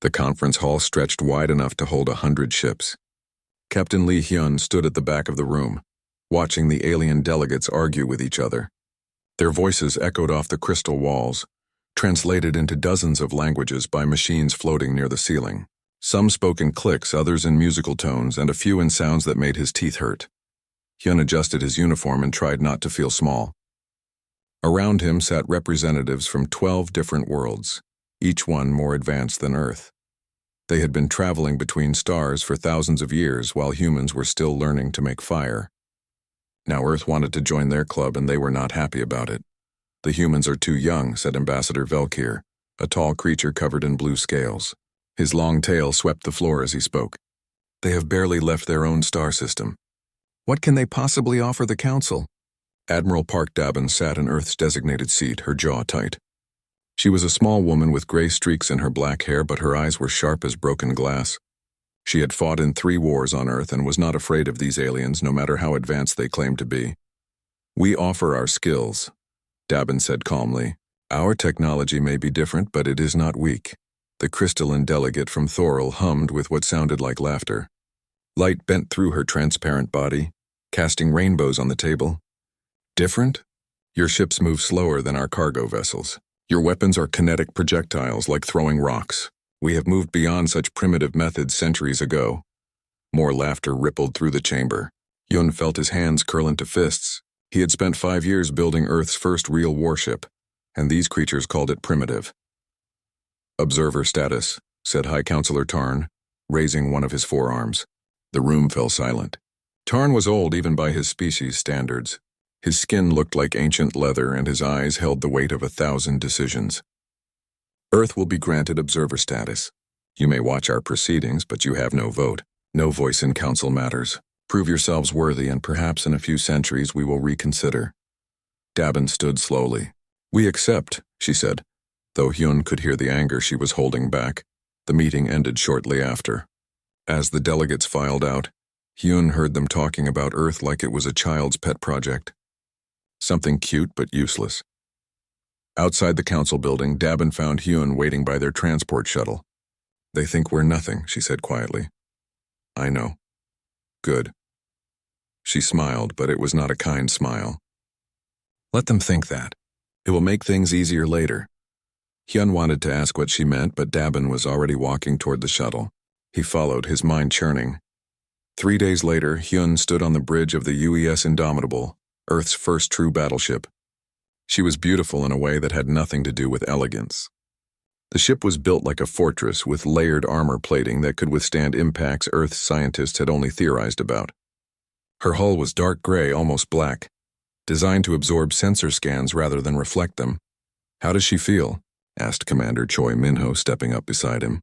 The conference hall stretched wide enough to hold 100 ships. Captain Lee Hyun stood at the back of the room, watching the alien delegates argue with each other. Their voices echoed off the crystal walls, translated into dozens of languages by machines floating near the ceiling. Some spoke in clicks, others in musical tones, and a few in sounds that made his teeth hurt. Hyun adjusted his uniform and tried not to feel small. Around him sat representatives from 12 different worlds, each one more advanced than Earth. They had been traveling between stars for thousands of years while humans were still learning to make fire. Now Earth wanted to join their club and they were not happy about it. "The humans are too young," said Ambassador Velkir, a tall creature covered in blue scales. His long tail swept the floor as he spoke. "They have barely left their own star system. What can they possibly offer the Council?" Admiral Park Dabin sat in Earth's designated seat, her jaw tight. She was a small woman with gray streaks in her black hair, but her eyes were sharp as broken glass. She had fought in 3 wars on Earth and was not afraid of these aliens, no matter how advanced they claimed to be. "We offer our skills," Dabin said calmly. "Our technology may be different, but it is not weak." The crystalline delegate from Thorol hummed with what sounded like laughter. Light bent through her transparent body, casting rainbows on the table. "Different? Your ships move slower than our cargo vessels. Your weapons are kinetic projectiles like throwing rocks. We have moved beyond such primitive methods centuries ago." More laughter rippled through the chamber. Hyun felt his hands curl into fists. He had spent 5 years building Earth's first real warship, and these creatures called it primitive. "Observer status," said High Counselor Tarn, raising one of his forearms. The room fell silent. Tarn was old even by his species' standards. His skin looked like ancient leather and his eyes held the weight of 1,000 decisions. "Earth will be granted observer status. You may watch our proceedings, but you have no vote, no voice in council matters. Prove yourselves worthy and perhaps in a few centuries we will reconsider." Dabin stood slowly. "We accept," she said. Though Hyun could hear the anger she was holding back, the meeting ended shortly after. As the delegates filed out, Hyun heard them talking about Earth like it was a child's pet project. Something cute but useless. Outside the council building, Dabin found Hyun waiting by their transport shuttle. "They think we're nothing," she said quietly. "I know." "Good." She smiled, but it was not a kind smile. "Let them think that. It will make things easier later." Hyun wanted to ask what she meant, but Dabin was already walking toward the shuttle. He followed, his mind churning. 3 days later, Hyun stood on the bridge of the UES Indomitable, Earth's first true battleship. She was beautiful in a way that had nothing to do with elegance. The ship was built like a fortress with layered armor plating that could withstand impacts Earth's scientists had only theorized about. Her hull was dark gray, almost black, designed to absorb sensor scans rather than reflect them. "How does she feel?" asked Commander Choi Minho, stepping up beside him.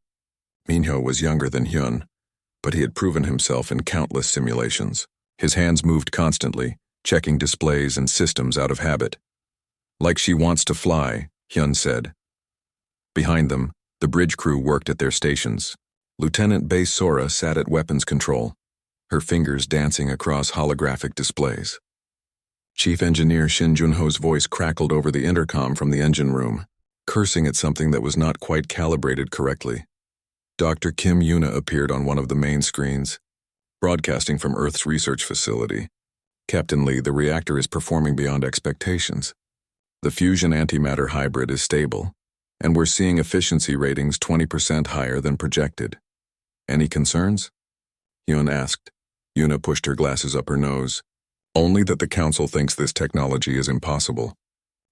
Minho was younger than Hyun, but he had proven himself in countless simulations. His hands moved constantly, checking displays and systems out of habit. "Like she wants to fly," Hyun said. Behind them, the bridge crew worked at their stations. Lieutenant Bae Sora sat at weapons control, her fingers dancing across holographic displays. Chief Engineer Shin Junho's voice crackled over the intercom from the engine room, cursing at something that was not quite calibrated correctly. Dr. Kim Yuna appeared on one of the main screens, broadcasting from Earth's research facility. "Captain Lee, the reactor is performing beyond expectations. The fusion antimatter hybrid is stable, and we're seeing efficiency ratings 20% higher than projected. Any concerns?" Hyun asked. Yuna pushed her glasses up her nose. "Only that the Council thinks this technology is impossible.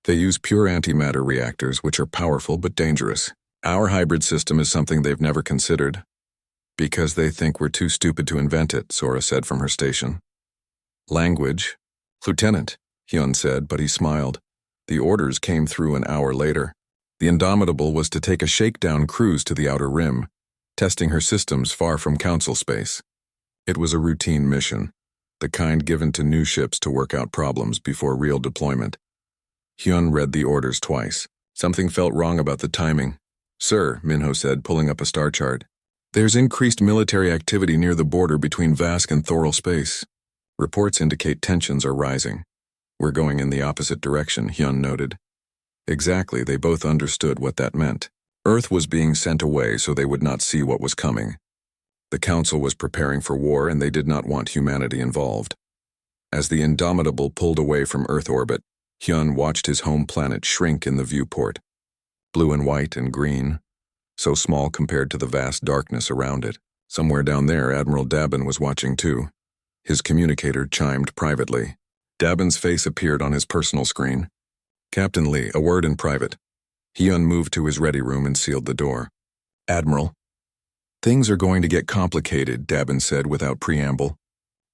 They use pure antimatter reactors, which are powerful but dangerous. Our hybrid system is something they've never considered." "Because they think we're too stupid to invent it," Sora said from her station. "Language." "Lieutenant," Hyun said, but he smiled. The orders came through an hour later. The Indomitable was to take a shakedown cruise to the Outer Rim, testing her systems far from Council space. It was a routine mission, the kind given to new ships to work out problems before real deployment. Hyun read the orders twice. Something felt wrong about the timing. "Sir," Minho said, pulling up a star chart. "There's increased military activity near the border between Vask and Thorol space. Reports indicate tensions are rising." "We're going in the opposite direction," Hyun noted. Exactly, they both understood what that meant. Earth was being sent away so they would not see what was coming. The Council was preparing for war and they did not want humanity involved. As the Indomitable pulled away from Earth orbit, Hyun watched his home planet shrink in the viewport. Blue and white and green, so small compared to the vast darkness around it. Somewhere down there, Admiral Dabin was watching too. His communicator chimed privately. Dabin's face appeared on his personal screen. "Captain Lee, a word in private." Hyun moved to his ready room and sealed the door. "Admiral." "Things are going to get complicated," Dabin said without preamble.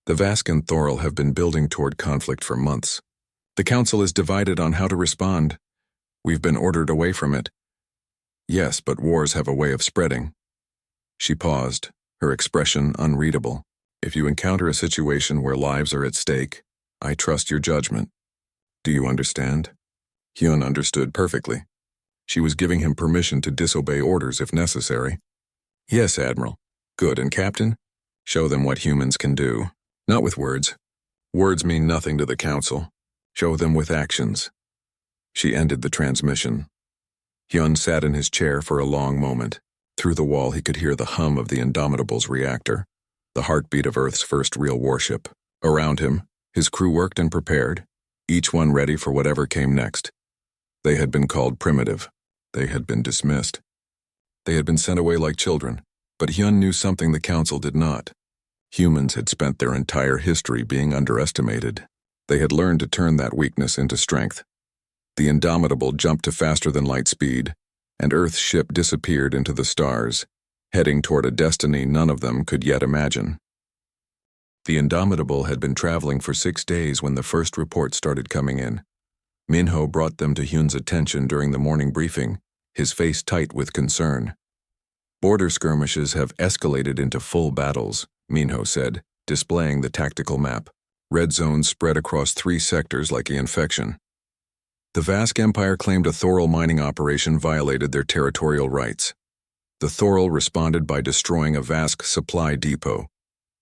"The Vask and Thoril have been building toward conflict for months. The Council is divided on how to respond. We've been ordered away from it." "Yes, but wars have a way of spreading." She paused, her expression unreadable. "If you encounter a situation where lives are at stake, I trust your judgment. Do you understand?" Hyun understood perfectly. She was giving him permission to disobey orders if necessary. "Yes, Admiral." "Good, and Captain? Show them what humans can do. Not with words. Words mean nothing to the Council. Show them with actions." She ended the transmission. Hyun sat in his chair for a long moment. Through the wall he could hear the hum of the Indomitable's reactor, the heartbeat of Earth's first real warship. Around him, his crew worked and prepared, each one ready for whatever came next. They had been called primitive. They had been dismissed. They had been sent away like children, but Hyun knew something the Council did not. Humans had spent their entire history being underestimated. They had learned to turn that weakness into strength. The Indomitable jumped to faster-than-light speed, and Earth's ship disappeared into the stars, heading toward a destiny none of them could yet imagine. The Indomitable had been traveling for 6 days when the first reports started coming in. Minho brought them to Hyun's attention during the morning briefing, his face tight with concern. "Border skirmishes have escalated into full battles," Minho said, displaying the tactical map. "Red zones spread across 3 sectors like an infection. The Vask Empire claimed a Thoril mining operation violated their territorial rights. The Thoril responded by destroying a Vask supply depot.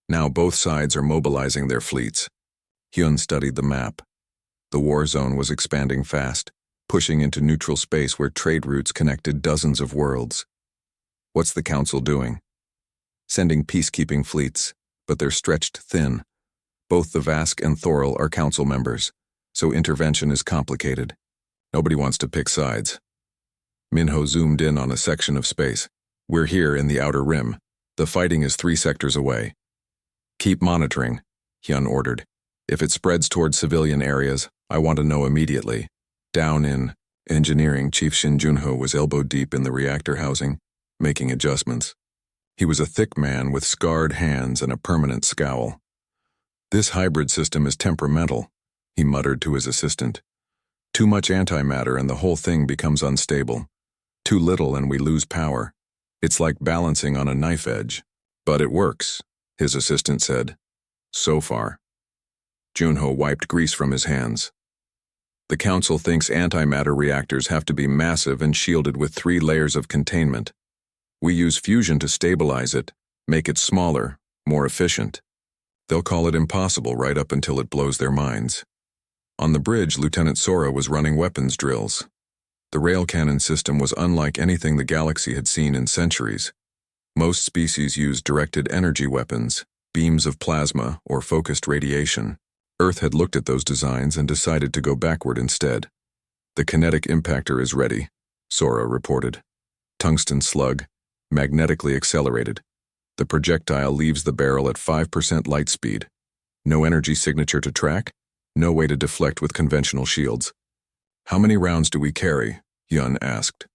Now both sides are mobilizing their fleets." Hyun studied the map. The war zone was expanding fast, pushing into neutral space where trade routes connected dozens of worlds. "What's the Council doing?" "Sending peacekeeping fleets, but they're stretched thin. Both the Vask and Thoril are Council members, so intervention is complicated. Nobody wants to pick sides." Minho zoomed in on a section of space. "We're here in the outer rim. The fighting is 3 sectors away." "Keep monitoring," Hyun ordered. "If it spreads toward civilian areas, I want to know immediately." Down in engineering, Chief Shin Junho was elbow-deep in the reactor housing, making adjustments. He was a thick man with scarred hands and a permanent scowl. "This hybrid system is temperamental," he muttered to his assistant. "Too much antimatter and the whole thing becomes unstable. Too little and we lose power. It's like balancing on a knife edge." "But it works," his assistant said. "So far." Junho wiped grease from his hands. "The Council thinks antimatter reactors have to be massive and shielded with 3 layers of containment. We use fusion to stabilize it, make it smaller, more efficient. They'll call it impossible right up until it blows their minds." On the bridge, Lieutenant Sora was running weapons drills. The rail cannon system was unlike anything the galaxy had seen in centuries. Most species used directed energy weapons, beams of plasma, or focused radiation. Earth had looked at those designs and decided to go backward instead. "The kinetic impactor is ready," Sora reported. "Tungsten slug, magnetically accelerated. The projectile leaves the barrel at 5% light speed. No energy signature to track, no way to deflect with conventional shields." "How many rounds do we carry?" Hyun asked.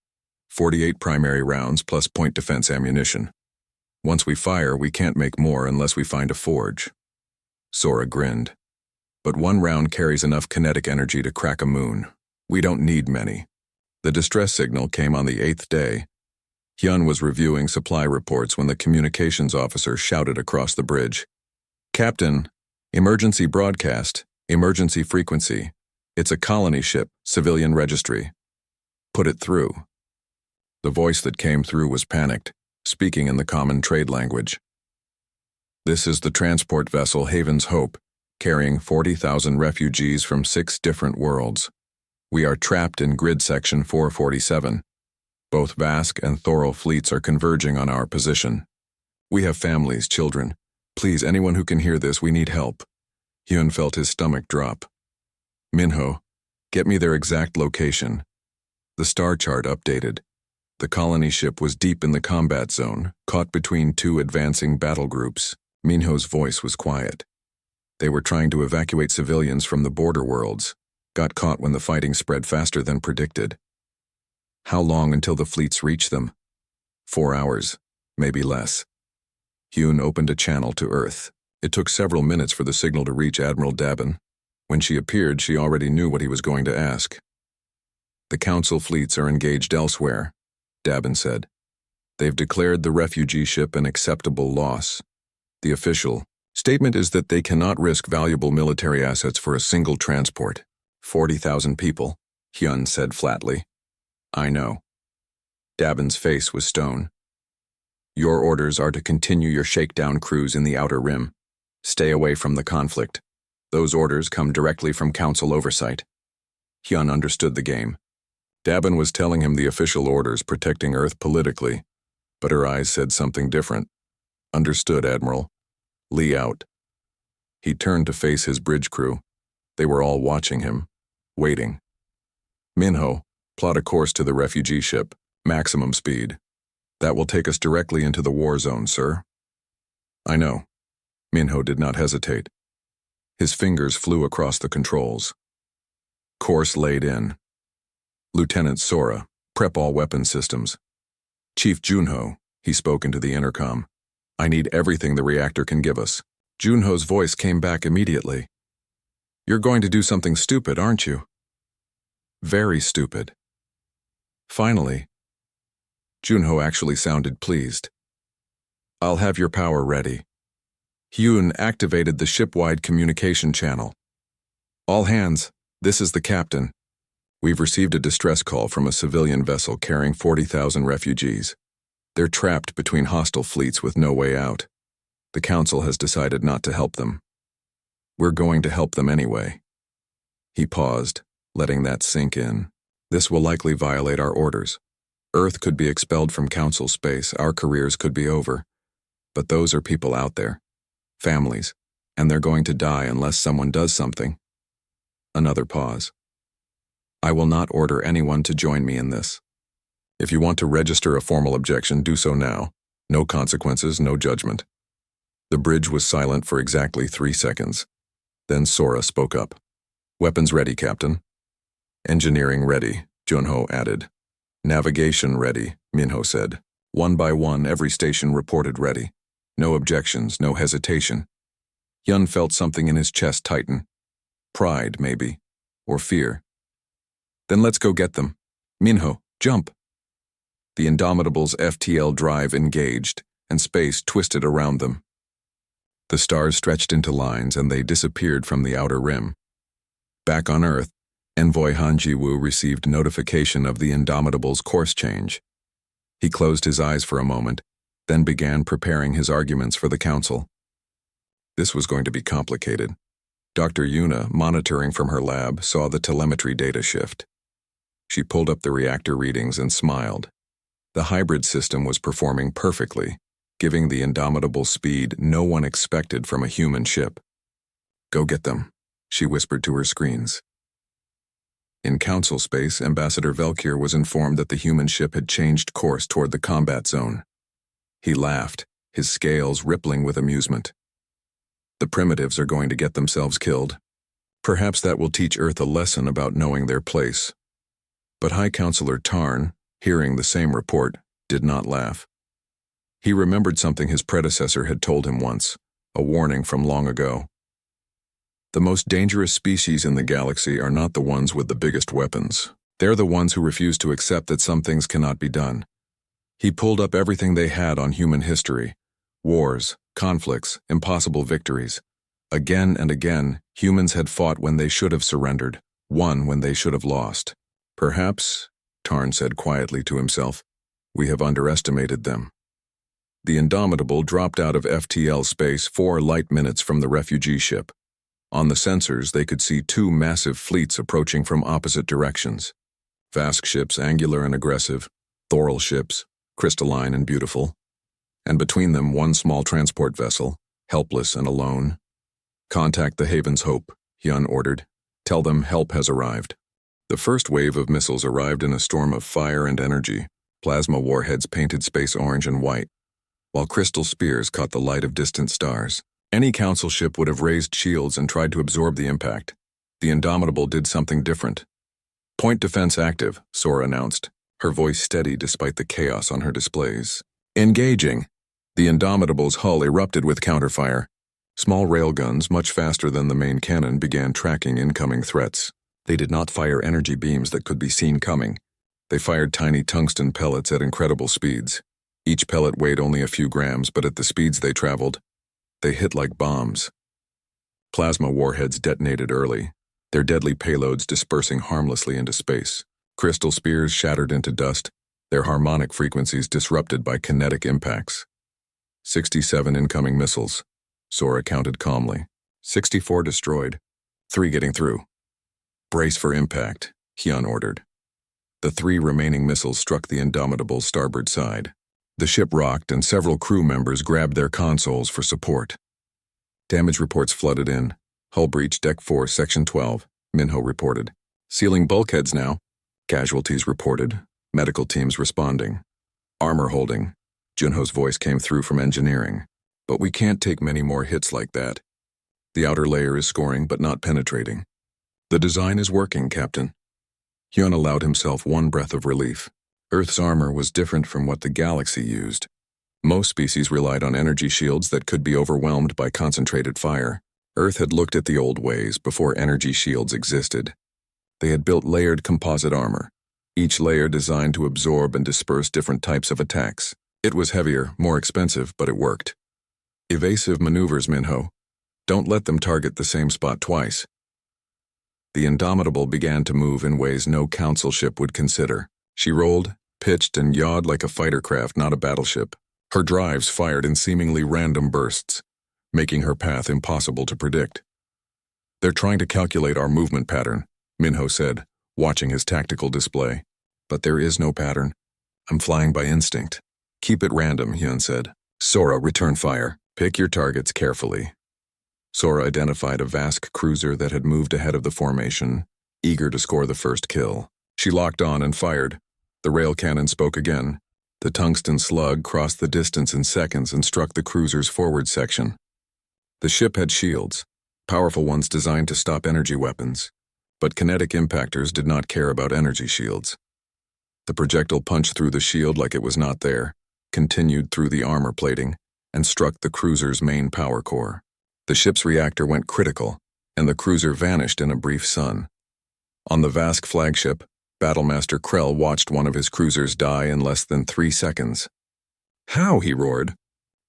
48 primary rounds plus point defense ammunition. Once we fire, we can't make more unless we find a forge." Sora grinned. "But 1 round carries enough kinetic energy to crack a moon. We don't need many." The distress signal came on the 8th day. Hyun was reviewing supply reports when the communications officer shouted across the bridge. "Captain, emergency broadcast, emergency frequency. It's a colony ship, civilian registry. Put it through." The voice that came through was panicked, speaking in the common trade language. "This is the transport vessel Haven's Hope, carrying 40,000 refugees from 6 different worlds. We are trapped in grid section 447. Both Vask and Thorol fleets are converging on our position. We have families, children. Please, anyone who can hear this, we need help. Hyun felt his stomach drop. Minho, get me their exact location. The star chart updated. The colony ship was deep in the combat zone, caught between two advancing battle groups. Minho's voice was quiet. They were trying to evacuate civilians from the border worlds, got caught when the fighting spread faster than predicted. How long until the fleets reach them? 4 hours, maybe less. Hyun opened a channel to Earth. It took several minutes for the signal to reach Admiral Dabin. When she appeared, she already knew what he was going to ask. The Council fleets are engaged elsewhere, Dabin said. They've declared the refugee ship an acceptable loss. The official statement is that they cannot risk valuable military assets for a single transport. 40,000 people, Hyun said flatly. I know. Dabin's face was stone. Your orders are to continue your shakedown cruise in the Outer Rim. Stay away from the conflict. Those orders come directly from Council oversight. Hyun understood the game. Dabin was telling him the official orders protecting Earth politically, but her eyes said something different. Understood, Admiral. Lee out. He turned to face his bridge crew. They were all watching him, waiting. Minho, plot a course to the refugee ship, maximum speed. That will take us directly into the war zone, sir. I know. Minho did not hesitate. His fingers flew across the controls. Course laid in. Lieutenant Sora, prep all weapon systems. Chief Junho, he spoke into the intercom. I need everything the reactor can give us. Junho's voice came back immediately. You're going to do something stupid, aren't you? Very stupid. Finally, Junho actually sounded pleased. I'll have your power ready. Hyun activated the ship-wide communication channel. All hands, this is the captain. We've received a distress call from a civilian vessel carrying 40,000 refugees. They're trapped between hostile fleets with no way out. The Council has decided not to help them. We're going to help them anyway. He paused, letting that sink in. This will likely violate our orders. Earth could be expelled from Council space, our careers could be over. But those are people out there. Families. And they're going to die unless someone does something. Another pause. I will not order anyone to join me in this. If you want to register a formal objection, do so now. No consequences, no judgment. The bridge was silent for exactly 3 seconds. Then Sora spoke up. Weapons ready, Captain. Engineering ready, Junho added. Navigation ready, Minho said. One by one, every station reported ready. No objections, no hesitation. Hyun felt something in his chest tighten. Pride, maybe. Or fear. Then let's go get them. Minho, jump. The Indomitable's FTL drive engaged, and space twisted around them. The stars stretched into lines, and they disappeared from the outer rim. Back on Earth, Envoy Han Ji-woo received notification of the Indomitable's course change. He closed his eyes for a moment, then began preparing his arguments for the Council. This was going to be complicated. Dr. Yuna, monitoring from her lab, saw the telemetry data shift. She pulled up the reactor readings and smiled. The hybrid system was performing perfectly, giving the Indomitable speed no one expected from a human ship. Go get them, she whispered to her screens. In Council space, Ambassador Velkir was informed that the human ship had changed course toward the combat zone. He laughed, his scales rippling with amusement. The primitives are going to get themselves killed. Perhaps that will teach Earth a lesson about knowing their place. But High Counselor Tarn, hearing the same report, did not laugh. He remembered something his predecessor had told him once, a warning from long ago. The most dangerous species in the galaxy are not the ones with the biggest weapons. They're the ones who refuse to accept that some things cannot be done. He pulled up everything they had on human history. Wars, conflicts, impossible victories. Again and again, humans had fought when they should have surrendered, won when they should have lost. Perhaps, Tarn said quietly to himself, we have underestimated them. The Indomitable dropped out of FTL space 4 light minutes from the refugee ship. On the sensors, they could see 2 massive fleets approaching from opposite directions. Vast ships, angular and aggressive, Thoral ships, crystalline and beautiful, and between them one small transport vessel, helpless and alone. Contact the Haven's Hope, Hyun ordered. Tell them help has arrived. The first wave of missiles arrived in a storm of fire and energy, plasma warheads painted space orange and white, while crystal spears caught the light of distant stars. Any council ship would have raised shields and tried to absorb the impact. The Indomitable did something different. Point defense active, Sora announced, her voice steady despite the chaos on her displays. Engaging. The Indomitable's hull erupted with counterfire. Small railguns, much faster than the main cannon, began tracking incoming threats. They did not fire energy beams that could be seen coming. They fired tiny tungsten pellets at incredible speeds. Each pellet weighed only a few grams, but at the speeds they traveled, they hit like bombs. Plasma warheads detonated early, their deadly payloads dispersing harmlessly into space. Crystal spears shattered into dust, their harmonic frequencies disrupted by kinetic impacts. 67 incoming missiles, Sora counted calmly. 64 destroyed, 3 getting through. Brace for impact, Hyun ordered. The 3 remaining missiles struck the Indomitable's starboard side. The ship rocked and several crew members grabbed their consoles for support. Damage reports flooded in. Hull breach Deck 4, Section 12, Minho reported. Sealing bulkheads now. Casualties reported. Medical teams responding. Armor holding. Junho's voice came through from engineering. But we can't take many more hits like that. The outer layer is scoring but not penetrating. The design is working, Captain. Hyun allowed himself one breath of relief. Earth's armor was different from what the galaxy used. Most species relied on energy shields that could be overwhelmed by concentrated fire. Earth had looked at the old ways before energy shields existed. They had built layered composite armor, each layer designed to absorb and disperse different types of attacks. It was heavier, more expensive, but it worked. Evasive maneuvers, Minho. Don't let them target the same spot twice. The Indomitable began to move in ways no council ship would consider. She rolled, pitched, and yawed like a fighter craft, not a battleship. Her drives fired in seemingly random bursts, making her path impossible to predict. They're trying to calculate our movement pattern, Minho said, watching his tactical display. But there is no pattern. I'm flying by instinct. Keep it random, Hyun said. Sora, return fire. Pick your targets carefully. Sora identified a Vask cruiser that had moved ahead of the formation, eager to score the first kill. She locked on and fired. The rail cannon spoke again. The tungsten slug crossed the distance in seconds and struck the cruiser's forward section. The ship had shields, powerful ones designed to stop energy weapons, but kinetic impactors did not care about energy shields. The projectile punched through the shield like it was not there, continued through the armor plating, and struck the cruiser's main power core. The ship's reactor went critical, and the cruiser vanished in a brief sun. On the Vask flagship, Battlemaster Krell watched one of his cruisers die in less than 3 seconds. How? He roared.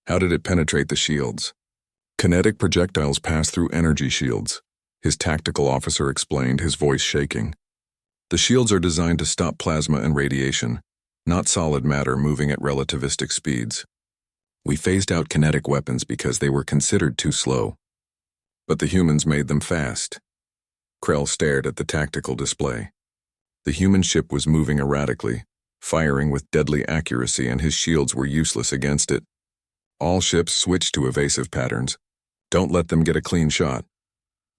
How did it penetrate the shields? Kinetic projectiles pass through energy shields, his tactical officer explained, his voice shaking. The shields are designed to stop plasma and radiation, not solid matter moving at relativistic speeds. We phased out kinetic weapons because they were considered too slow. But the humans made them fast. Krell stared at the tactical display. The human ship was moving erratically, firing with deadly accuracy, and his shields were useless against it. All ships switched to evasive patterns. Don't let them get a clean shot.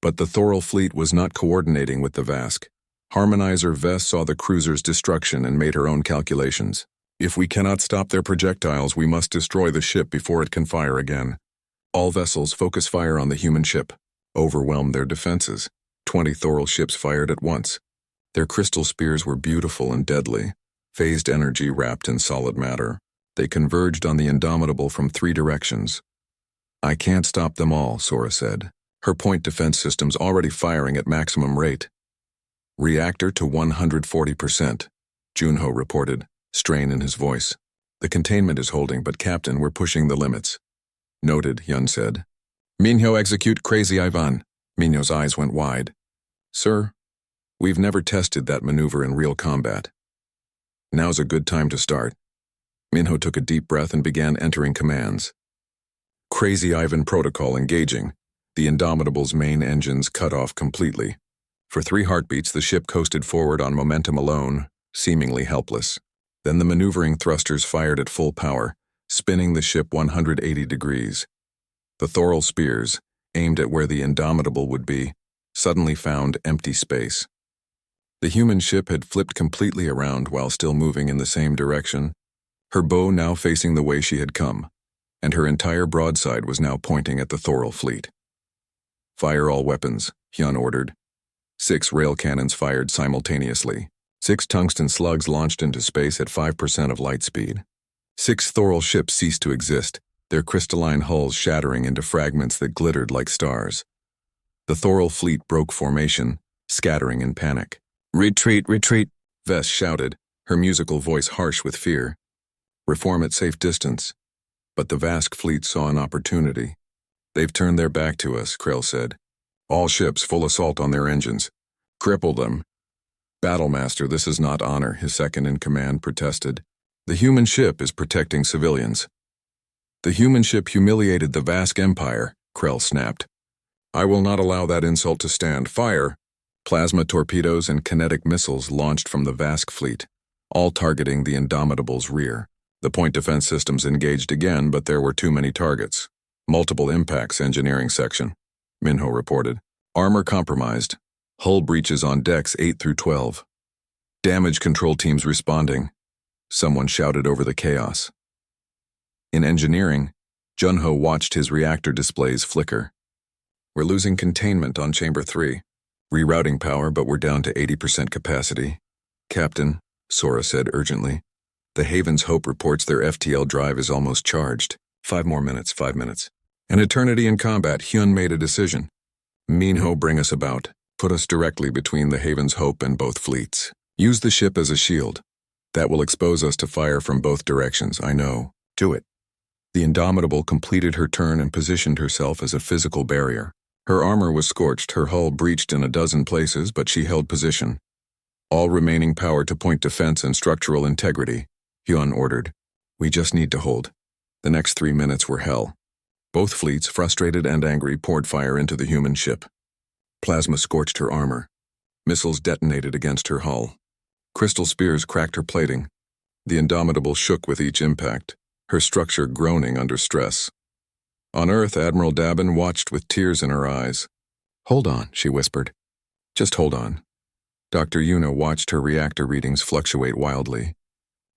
But the Thoral fleet was not coordinating with the Vask. Harmonizer Vess saw the cruiser's destruction and made her own calculations. If we cannot stop their projectiles, we must destroy the ship before it can fire again. All vessels focus fire on the human ship. Overwhelm their defenses. 20 Thoral ships fired at once. Their crystal spears were beautiful and deadly, phased energy wrapped in solid matter. They converged on the Indomitable from 3 directions. I can't stop them all, Sora said. Her point defense system's already firing at maximum rate. Reactor to 140%, Junho reported, strain in his voice. The containment is holding, but Captain, we're pushing the limits. Noted, Hyun said. Minho, execute Crazy Ivan. Minho's eyes went wide. Sir, we've never tested that maneuver in real combat. Now's a good time to start. Minho took a deep breath and began entering commands. Crazy Ivan protocol engaging. The Indomitable's main engines cut off completely. For 3 heartbeats, the ship coasted forward on momentum alone, seemingly helpless. Then the maneuvering thrusters fired at full power, spinning the ship 180 degrees. The Thoral spears, aimed at where the Indomitable would be, suddenly found empty space. The human ship had flipped completely around while still moving in the same direction, her bow now facing the way she had come, and her entire broadside was now pointing at the Thoral fleet. "Fire all weapons," Hyun ordered. 6 rail cannons fired simultaneously. 6 tungsten slugs launched into space at 5% of light speed. 6 Thoral ships ceased to exist, their crystalline hulls shattering into fragments that glittered like stars. The Thoral fleet broke formation, scattering in panic. "Retreat, retreat," Vess shouted, her musical voice harsh with fear. "Reform at safe distance." But the Vask fleet saw an opportunity. "They've turned their back to us," Krell said. "All ships full assault on their engines. Cripple them." "Battlemaster, this is not honor," his second-in-command protested. "The human ship is protecting civilians." "The human ship humiliated the Vask Empire," Krell snapped. "I will not allow that insult to stand. Fire!" Plasma torpedoes and kinetic missiles launched from the Vask fleet, all targeting the Indomitable's rear. The point defense systems engaged again, but there were too many targets. "Multiple impacts, engineering section," Minho reported. "Armor compromised. Hull breaches on decks 8 through 12. Damage control teams responding," someone shouted over the chaos. In engineering, Junho watched his reactor displays flicker. "We're losing containment on Chamber 3. Rerouting power, but we're down to 80% capacity." "Captain," Sora said urgently, "the Haven's Hope reports their FTL drive is almost charged. 5 more minutes, 5 minutes." An eternity in combat, Hyun made a decision. "Minho, bring us about. Put us directly between the Haven's Hope and both fleets. Use the ship as a shield. That will expose us to fire from both directions, I know. Do it." The Indomitable completed her turn and positioned herself as a physical barrier. Her armor was scorched, her hull breached in a dozen places, but she held position. "All remaining power to point defense and structural integrity," Hyun ordered. "We just need to hold." The next 3 minutes were hell. Both fleets, frustrated and angry, poured fire into the human ship. Plasma scorched her armor. Missiles detonated against her hull. Crystal spears cracked her plating. The Indomitable shook with each impact, her structure groaning under stress. On Earth, Admiral Dabin watched with tears in her eyes. "Hold on," she whispered. "Just hold on." Dr. Yuna watched her reactor readings fluctuate wildly.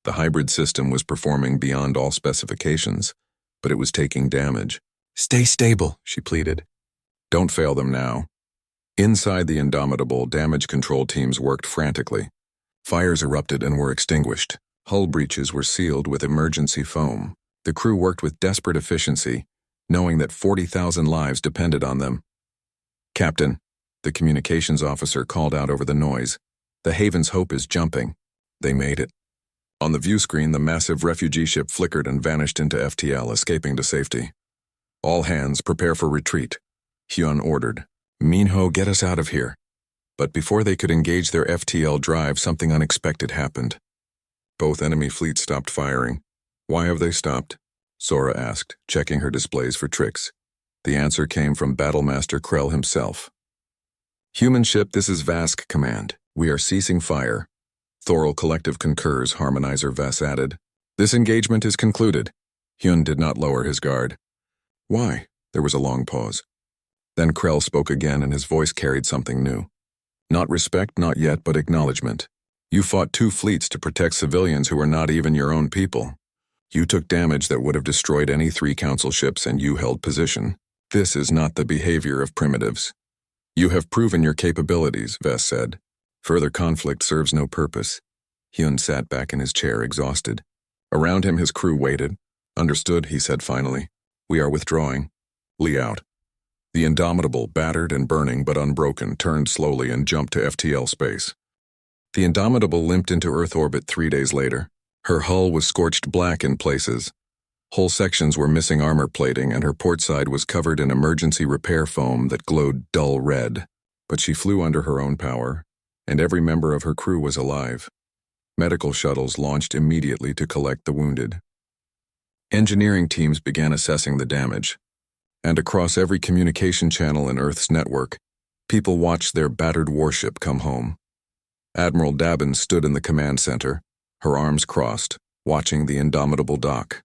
The hybrid system was performing beyond all specifications, but it was taking damage. "Stay stable," she pleaded. "Don't fail them now." Inside the Indomitable, damage control teams worked frantically. Fires erupted and were extinguished. Hull breaches were sealed with emergency foam. The crew worked with desperate efficiency, knowing that 40,000 lives depended on them. "Captain," the communications officer called out over the noise, "the Haven's Hope is jumping." They made it. On the view screen, the massive refugee ship flickered and vanished into FTL, escaping to safety. "All hands, prepare for retreat," Hyun ordered. "Minho, get us out of here." But before they could engage their FTL drive, something unexpected happened. Both enemy fleets stopped firing. "Why have they stopped?" Sora asked, checking her displays for tricks. The answer came from Battlemaster Krell himself. "Human ship, this is Vask Command. We are ceasing fire." Thoral Collective concurs, Harmonizer Vess added. "This engagement is concluded." Hyun did not lower his guard. "Why?" There was a long pause. Then Krell spoke again, and his voice carried something new. "Not respect, not yet, but acknowledgement. You fought 2 fleets to protect civilians who were not even your own people. You took damage that would have destroyed any 3 council ships, and you held position. This is not the behavior of primitives. You have proven your capabilities," Vess said. "Further conflict serves no purpose." Hyun sat back in his chair, exhausted. Around him his crew waited. "Understood," he said finally. "We are withdrawing. Lee out." The Indomitable, battered and burning but unbroken, turned slowly and jumped to FTL space. The Indomitable limped into Earth orbit 3 days later. Her hull was scorched black in places. Whole sections were missing armor plating, and her port side was covered in emergency repair foam that glowed dull red. But she flew under her own power, and every member of her crew was alive. Medical shuttles launched immediately to collect the wounded. Engineering teams began assessing the damage. And across every communication channel in Earth's network, people watched their battered warship come home. Admiral Dabin stood in the command center, her arms crossed, watching the indomitable dock.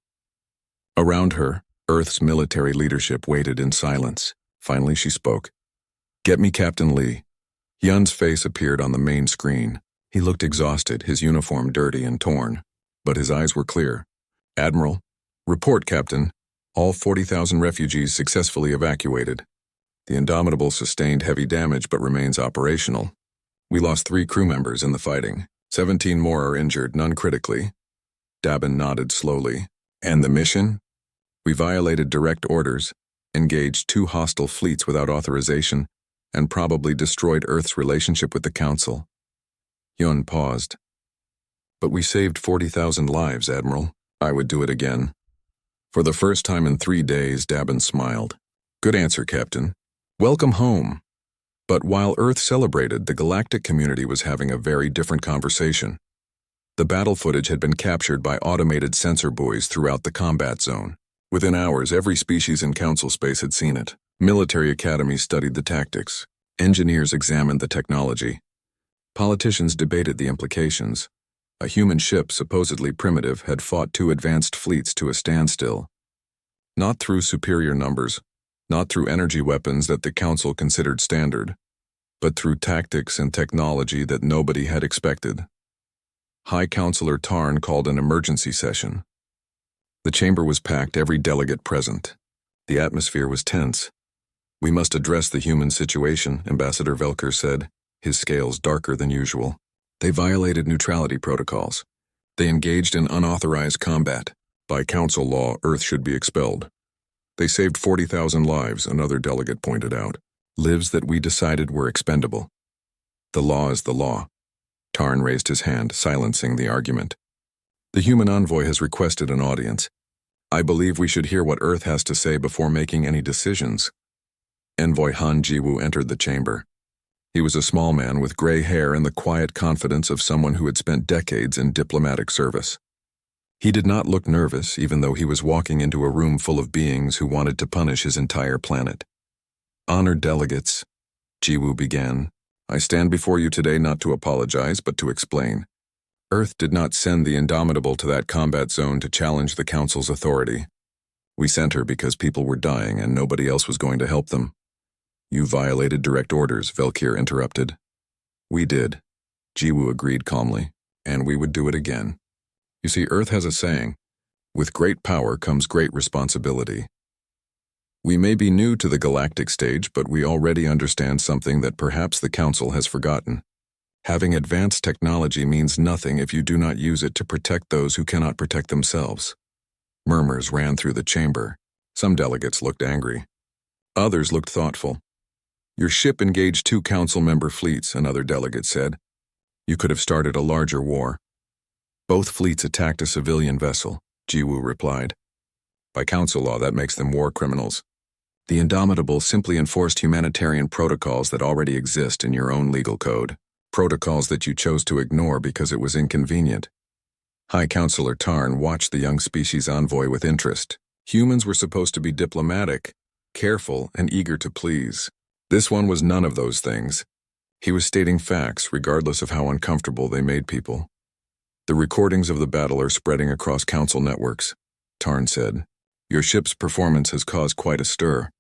Around her, Earth's military leadership waited in silence. Finally, she spoke. "Get me Captain Lee." Hyun's face appeared on the main screen. He looked exhausted, his uniform dirty and torn, but his eyes were clear. "Admiral, report, Captain. All 40,000 refugees successfully evacuated. The Indomitable sustained heavy damage but remains operational. We lost 3 crew members in the fighting. 17 more are injured, none critically." Dabin nodded slowly. "And the mission?" "We violated direct orders, engaged 2 hostile fleets without authorization, and probably destroyed Earth's relationship with the Council." Hyun paused. "But we saved 40,000 lives, Admiral. I would do it again." For the first time in 3 days, Dabin smiled. "Good answer, Captain. Welcome home." But while Earth celebrated, the galactic community was having a very different conversation. The battle footage had been captured by automated sensor buoys throughout the combat zone. Within hours, every species in Council space had seen it. Military academies studied the tactics. Engineers examined the technology. Politicians debated the implications. A human ship, supposedly primitive, had fought 2 advanced fleets to a standstill. Not through superior numbers, not through energy weapons that the Council considered standard, but through tactics and technology that nobody had expected. High Counselor Tarn called an emergency session. The chamber was packed, every delegate present. The atmosphere was tense. "We must address the human situation," Ambassador Velker said, his scales darker than usual. "They violated neutrality protocols. They engaged in unauthorized combat. By Council law, Earth should be expelled. They saved 40,000 lives," another delegate pointed out. "Lives that we decided were expendable. The law is the law." Tarn raised his hand, silencing the argument. "The human envoy has requested an audience. I believe we should hear what Earth has to say before making any decisions." Envoy Han Jiwoo entered the chamber. He was a small man with gray hair and the quiet confidence of someone who had spent decades in diplomatic service. He did not look nervous, even though he was walking into a room full of beings who wanted to punish his entire planet. "Honored delegates," Jiwoo began, "I stand before you today not to apologize, but to explain. Earth did not send the Indomitable to that combat zone to challenge the Council's authority. We sent her because people were dying and nobody else was going to help them." "You violated direct orders," Velkir interrupted. "We did," Jiwoo agreed calmly, "and we would do it again. You see, Earth has a saying, with great power comes great responsibility. We may be new to the galactic stage, but we already understand something that perhaps the Council has forgotten. Having advanced technology means nothing if you do not use it to protect those who cannot protect themselves." Murmurs ran through the chamber. Some delegates looked angry. Others looked thoughtful. "Your ship engaged 2 Council member fleets," another delegate said. "You could have started a larger war." "Both fleets attacked a civilian vessel," Jiwoo replied. "By Council law, that makes them war criminals. The Indomitable simply enforced humanitarian protocols that already exist in your own legal code, protocols that you chose to ignore because it was inconvenient." High Counselor Tarn watched the young species envoy with interest. Humans were supposed to be diplomatic, careful, and eager to please. This one was none of those things. He was stating facts, regardless of how uncomfortable they made people. "The recordings of the battle are spreading across Council networks," Tarn said. "Your ship's performance has caused quite a stir.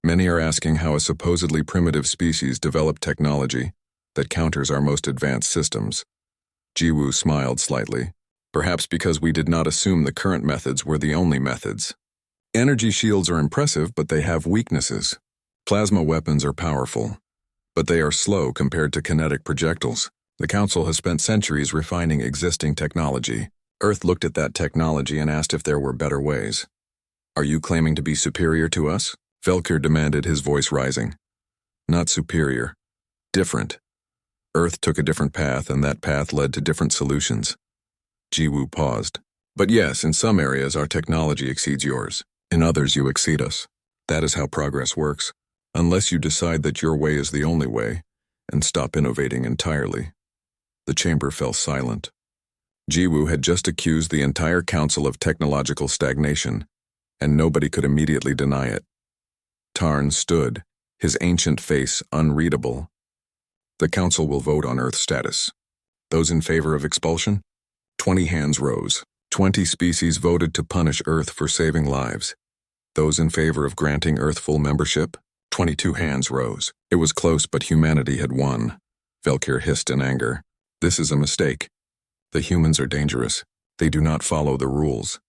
Many are asking how a supposedly primitive species developed technology that counters our most advanced systems." Jiwoo smiled slightly. "Perhaps because we did not assume the current methods were the only methods. Energy shields are impressive, but they have weaknesses. Plasma weapons are powerful, but they are slow compared to kinetic projectiles. The Council has spent centuries refining existing technology. Earth looked at that technology and asked if there were better ways. Are you claiming to be superior to us?" Velkir demanded, his voice rising. "Not superior. Different. Earth took a different path, and that path led to different solutions." Jiwoo paused. "But yes, in some areas our technology exceeds yours. In others you exceed us. That is how progress works, unless you decide that your way is the only way, and stop innovating entirely." The chamber fell silent. Jiwoo had just accused the entire Council of technological stagnation, and nobody could immediately deny it. Tarn stood, his ancient face unreadable. "The Council will vote on Earth status. Those in favor of expulsion?" 20 hands rose. 20 species voted to punish Earth for saving lives. Those in favor of granting Earth full membership? 22 hands rose. It was close, but humanity had won. Velkir hissed in anger. This is a mistake. The humans are dangerous. They do not follow the rules.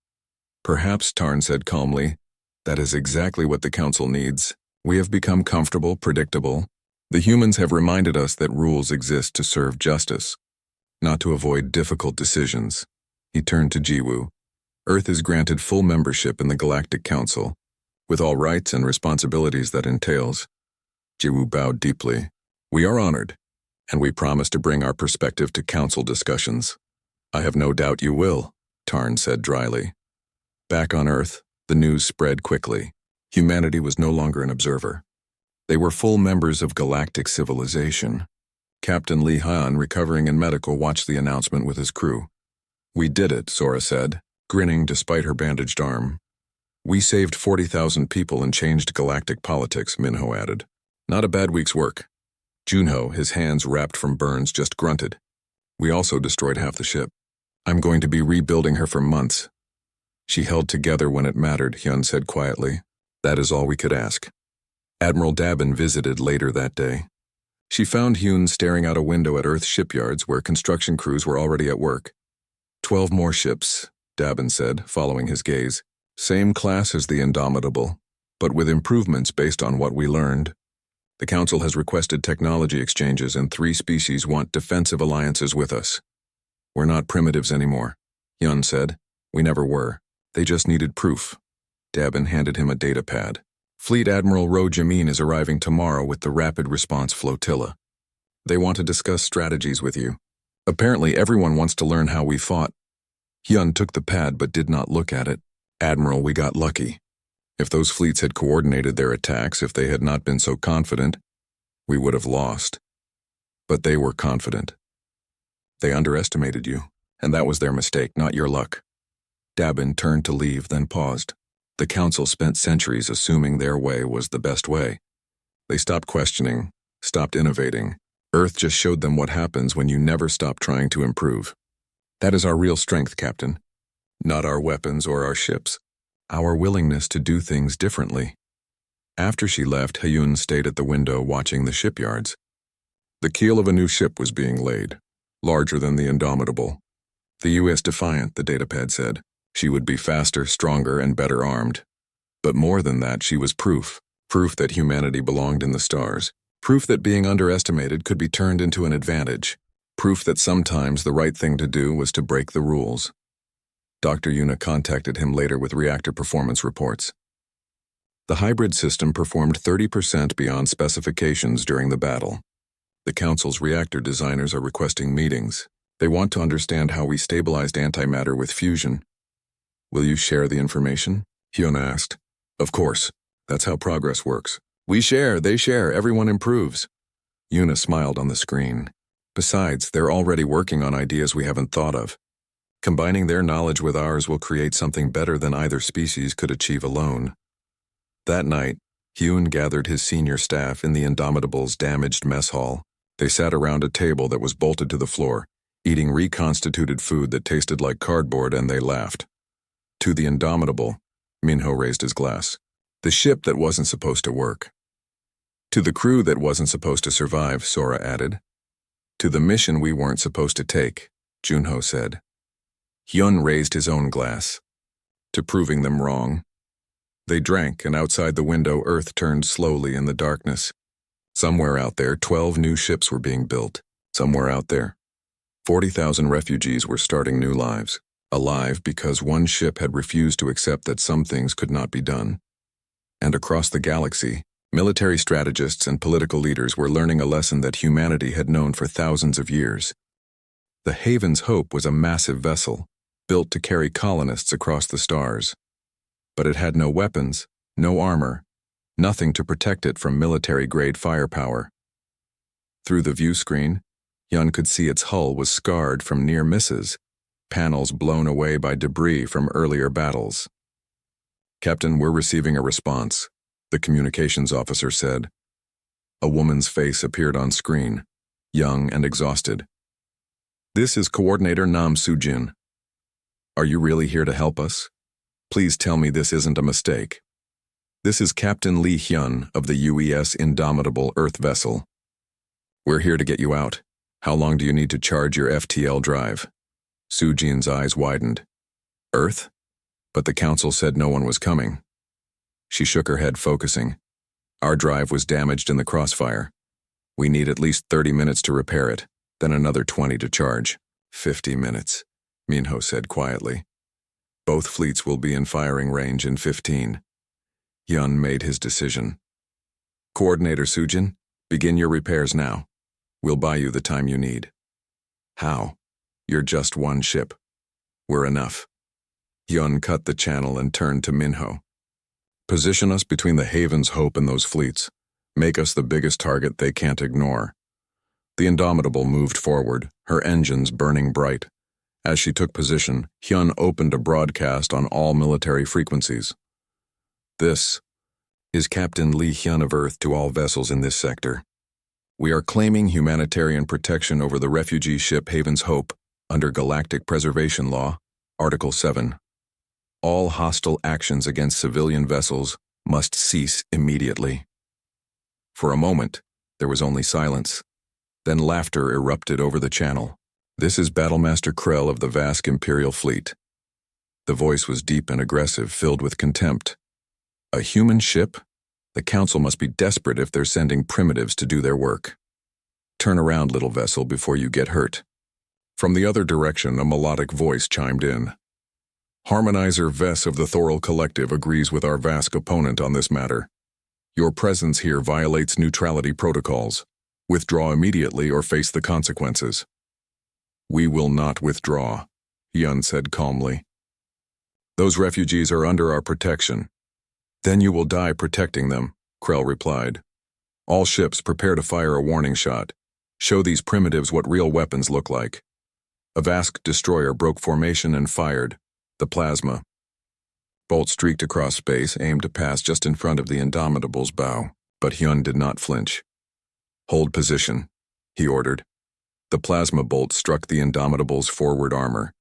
Perhaps, Tarn said calmly, that is exactly what the Council needs. We have become comfortable, predictable. The humans have reminded us that rules exist to serve justice, not to avoid difficult decisions. He turned to Jiwoo. Earth is granted full membership in the Galactic Council, with all rights and responsibilities that entails. Jiwoo bowed deeply. We are honored, and we promise to bring our perspective to Council discussions. I have no doubt you will, Tarn said dryly. Back on Earth, the news spread quickly. Humanity was no longer an observer. They were full members of galactic civilization. Captain Lee Han, recovering in medical, watched the announcement with his crew. We did it, Sora said, grinning despite her bandaged arm. We saved 40,000 people and changed galactic politics, Minho added. Not a bad week's work. Junho, his hands wrapped from burns, just grunted. We also destroyed half the ship. I'm going to be rebuilding her for months. She held together when it mattered, Hyun said quietly. That is all we could ask. Admiral Dabin visited later that day. She found Hyun staring out a window at Earth shipyards where construction crews were already at work. 12 more ships, Dabin said, following his gaze. Same class as the Indomitable, but with improvements based on what we learned. The Council has requested technology exchanges and 3 species want defensive alliances with us. We're not primitives anymore, Hyun said. We never were. They just needed proof. Dabin handed him a data pad. Fleet Admiral Ro Jamin is arriving tomorrow with the Rapid Response Flotilla. They want to discuss strategies with you. Apparently everyone wants to learn how we fought. Hyun took the pad but did not look at it. Admiral, we got lucky. If those fleets had coordinated their attacks, if they had not been so confident, we would have lost. But they were confident. They underestimated you, and that was their mistake, not your luck. Dabin turned to leave, then paused. The Council spent centuries assuming their way was the best way. They stopped questioning, stopped innovating. Earth just showed them what happens when you never stop trying to improve. That is our real strength, Captain. Not our weapons or our ships. Our willingness to do things differently. After she left, Hyun stayed at the window watching the shipyards. The keel of a new ship was being laid, larger than the Indomitable. The U.S. Defiant, the datapad said. She would be faster, stronger, and better armed. But more than that, she was proof. Proof that humanity belonged in the stars. Proof that being underestimated could be turned into an advantage. Proof that sometimes the right thing to do was to break the rules. Dr. Yuna contacted him later with reactor performance reports. The hybrid system performed 30% beyond specifications during the battle. The Council's reactor designers are requesting meetings. They want to understand how we stabilized antimatter with fusion. Will you share the information? Hyun asked. Of course. That's how progress works. We share, they share, everyone improves. Yuna smiled on the screen. Besides, they're already working on ideas we haven't thought of. Combining their knowledge with ours will create something better than either species could achieve alone. That night, Hyun gathered his senior staff in the Indomitable's damaged mess hall. They sat around a table that was bolted to the floor, eating reconstituted food that tasted like cardboard, and they laughed. To the Indomitable, Minho raised his glass. The ship that wasn't supposed to work. To the crew that wasn't supposed to survive, Sora added. To the mission we weren't supposed to take, Junho said. Hyun raised his own glass. To proving them wrong. They drank, and outside the window Earth turned slowly in the darkness. Somewhere out there, 12 new ships were being built. Somewhere out there, 40,000 refugees were starting new lives. Alive because one ship had refused to accept that some things could not be done. And across the galaxy, military strategists and political leaders were learning a lesson that humanity had known for thousands of years. The Haven's Hope was a massive vessel, built to carry colonists across the stars. But it had no weapons, no armor, nothing to protect it from military-grade firepower. Through the view screen, Hyun could see its hull was scarred from near misses, panels blown away by debris from earlier battles. Captain, we're receiving a response, the communications officer said. A woman's face appeared on screen, young and exhausted. This is Coordinator Nam Soo-jin. Are you really here to help us? Please tell me this isn't a mistake. This is Captain Lee Hyun of the UES Indomitable Earth vessel. We're here to get you out. How long do you need to charge your FTL drive? Sujin's eyes widened. Earth? But the council said no one was coming. She shook her head, focusing. Our drive was damaged in the crossfire. We need at least 30 minutes to repair it, then another 20 to charge. 50 minutes, Minho said quietly. Both fleets will be in firing range in 15. Hyun made his decision. Coordinator Sujin, begin your repairs now. We'll buy you the time you need. How? You're just one ship. We're enough. Hyun cut the channel and turned to Minho. Position us between the Haven's Hope and those fleets. Make us the biggest target they can't ignore. The Indomitable moved forward, her engines burning bright. As she took position, Hyun opened a broadcast on all military frequencies. This is Captain Lee Hyun of Earth to all vessels in this sector. We are claiming humanitarian protection over the refugee ship Haven's Hope under Galactic Preservation Law, Article 7. All hostile actions against civilian vessels must cease immediately. For a moment, there was only silence. Then laughter erupted over the channel. This is Battlemaster Krell of the Vask Imperial Fleet. The voice was deep and aggressive, filled with contempt. A human ship? The Council must be desperate if they're sending primitives to do their work. Turn around, little vessel, before you get hurt. From the other direction, a melodic voice chimed in. Harmonizer Vess of the Thoral Collective agrees with our Vask opponent on this matter. Your presence here violates neutrality protocols. Withdraw immediately or face the consequences. We will not withdraw, Hyun said calmly. Those refugees are under our protection. Then you will die protecting them, Krell replied. All ships prepare to fire a warning shot. Show these primitives what real weapons look like. A Vask destroyer broke formation and fired. The plasma bolt streaked across space, aimed to pass just in front of the Indomitable's bow, but Hyun did not flinch. Hold position, he ordered. The plasma bolt struck the Indomitable's forward armor.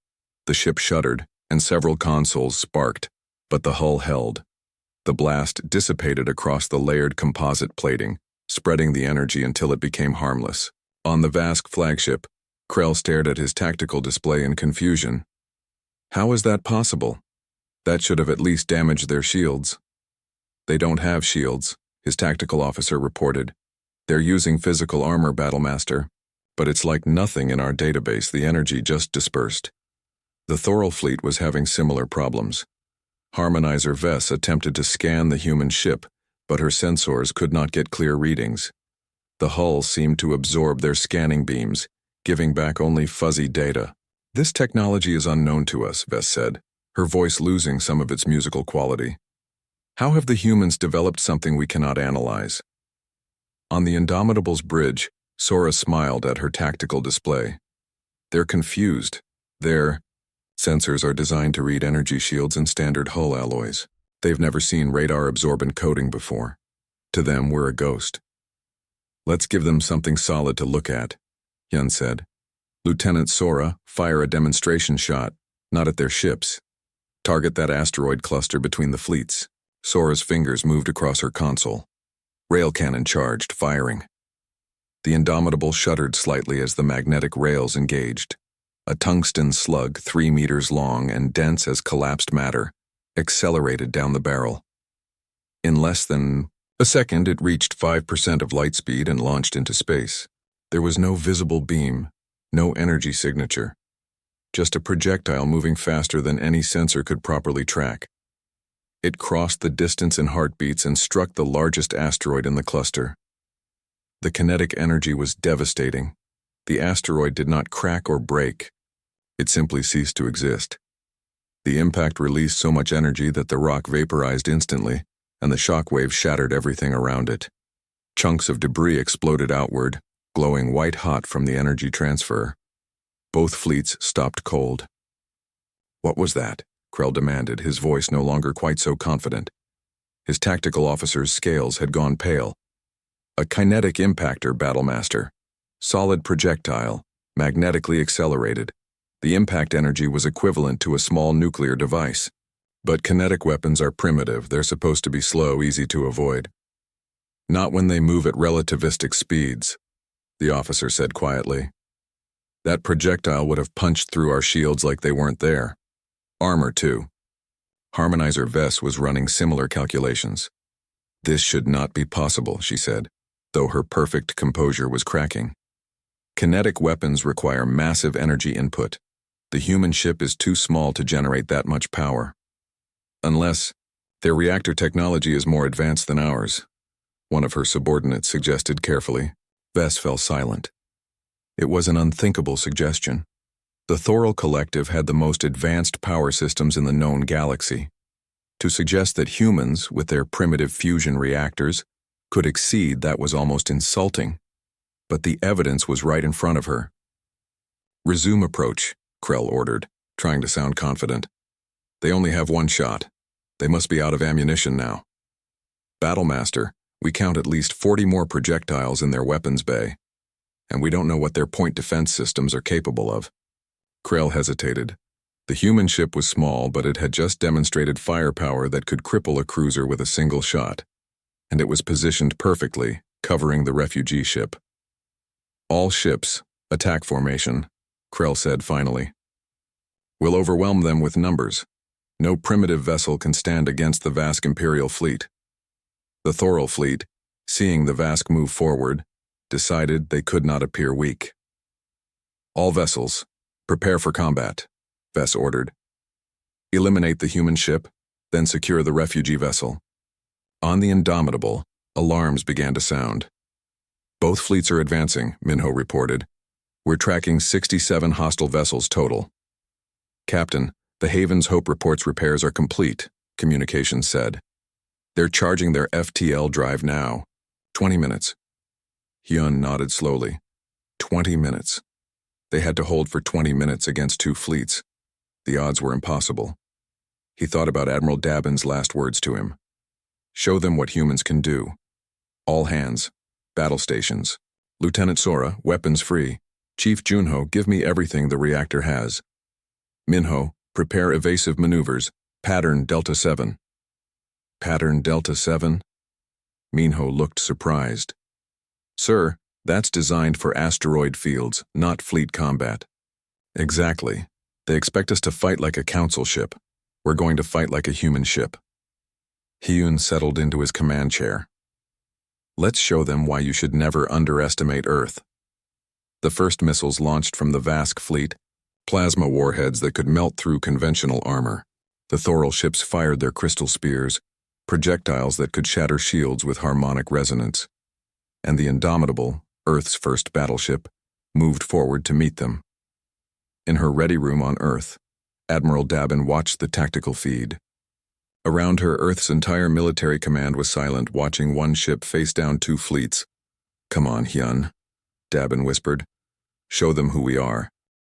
The ship shuddered, and several consoles sparked, but the hull held. The blast dissipated across the layered composite plating, spreading the energy until it became harmless. On the Vask flagship, Krell stared at his tactical display in confusion. How is that possible? That should have at least damaged their shields. They don't have shields, his tactical officer reported. They're using physical armor, Battlemaster, but it's like nothing in our database. The energy just dispersed. The Thoral fleet was having similar problems. Harmonizer Vess attempted to scan the human ship, but her sensors could not get clear readings. The hull seemed to absorb their scanning beams, giving back only fuzzy data. This technology is unknown to us, Vess said, her voice losing some of its musical quality. How have the humans developed something we cannot analyze? On the Indomitable's bridge, Sora smiled at her tactical display. They're confused. Their sensors are designed to read energy shields and standard hull alloys. They've never seen radar-absorbent coating before. To them, we're a ghost. Let's give them something solid to look at, Hyun said. Lieutenant Sora, fire a demonstration shot, not at their ships. Target that asteroid cluster between the fleets. Sora's fingers moved across her console. Rail cannon charged, firing. The Indomitable shuddered slightly as the magnetic rails engaged. A tungsten slug 3 meters long and dense as collapsed matter accelerated down the barrel. In less than a second, it reached 5% of light speed and launched into space. There was no visible beam, no energy signature. Just a projectile moving faster than any sensor could properly track. It crossed the distance in heartbeats and struck the largest asteroid in the cluster. The kinetic energy was devastating. The asteroid did not crack or break. It simply ceased to exist. The impact released so much energy that the rock vaporized instantly, and the shock wave shattered everything around it. Chunks of debris exploded outward, glowing white-hot from the energy transfer. Both fleets stopped cold. What was that? Krell demanded, his voice no longer quite so confident. His tactical officer's scales had gone pale. A kinetic impactor, Battlemaster. Solid projectile, magnetically accelerated. The impact energy was equivalent to a small nuclear device. But kinetic weapons are primitive. They're supposed to be slow, easy to avoid. Not when they move at relativistic speeds, the officer said quietly. That projectile would have punched through our shields like they weren't there. Armor, too. Harmonizer Vess was running similar calculations. This should not be possible, she said, though her perfect composure was cracking. Kinetic weapons require massive energy input. The human ship is too small to generate that much power. Unless their reactor technology is more advanced than ours, one of her subordinates suggested carefully. Vess fell silent. It was an unthinkable suggestion. The Thoral Collective had the most advanced power systems in the known galaxy. To suggest that humans, with their primitive fusion reactors, could exceed that was almost insulting. But the evidence was right in front of her. Resume approach, Krell ordered, trying to sound confident. They only have one shot. They must be out of ammunition now. Battlemaster, we count at least 40 more projectiles in their weapons bay, and we don't know what their point defense systems are capable of. Krell hesitated. The human ship was small, but it had just demonstrated firepower that could cripple a cruiser with a single shot, and it was positioned perfectly, covering the refugee ship. All ships, attack formation, Krell said finally. We'll overwhelm them with numbers. No primitive vessel can stand against the Vask Imperial fleet. The Thoral fleet, seeing the Vask move forward, decided they could not appear weak. All vessels, prepare for combat, Vess ordered. Eliminate the human ship, then secure the refugee vessel. On the Indomitable, alarms began to sound. Both fleets are advancing, Minho reported. We're tracking 67 hostile vessels total. Captain, the Haven's Hope reports repairs are complete, communications said. They're charging their FTL drive now. 20 minutes. Hyun nodded slowly. 20 minutes. They had to hold for 20 minutes against two fleets. The odds were impossible. He thought about Admiral Dabin's last words to him. Show them what humans can do. All hands. Battle stations. Lieutenant Sora, weapons free. Chief Junho, give me everything the reactor has. Minho, prepare evasive maneuvers. Pattern Delta 7. Pattern Delta 7? Minho looked surprised. Sir, that's designed for asteroid fields, not fleet combat. Exactly. They expect us to fight like a council ship. We're going to fight like a human ship. Hyun settled into his command chair. Let's show them why you should never underestimate Earth. The first missiles launched from the Vask fleet, plasma warheads that could melt through conventional armor. The Thoral ships fired their crystal spears, projectiles that could shatter shields with harmonic resonance. And the Indomitable, Earth's first battleship, moved forward to meet them. In her ready room on Earth, Admiral Dabin watched the tactical feed. Around her, Earth's entire military command was silent, watching one ship face down two fleets. Come on, Hyun, Dabin whispered. Show them who we are.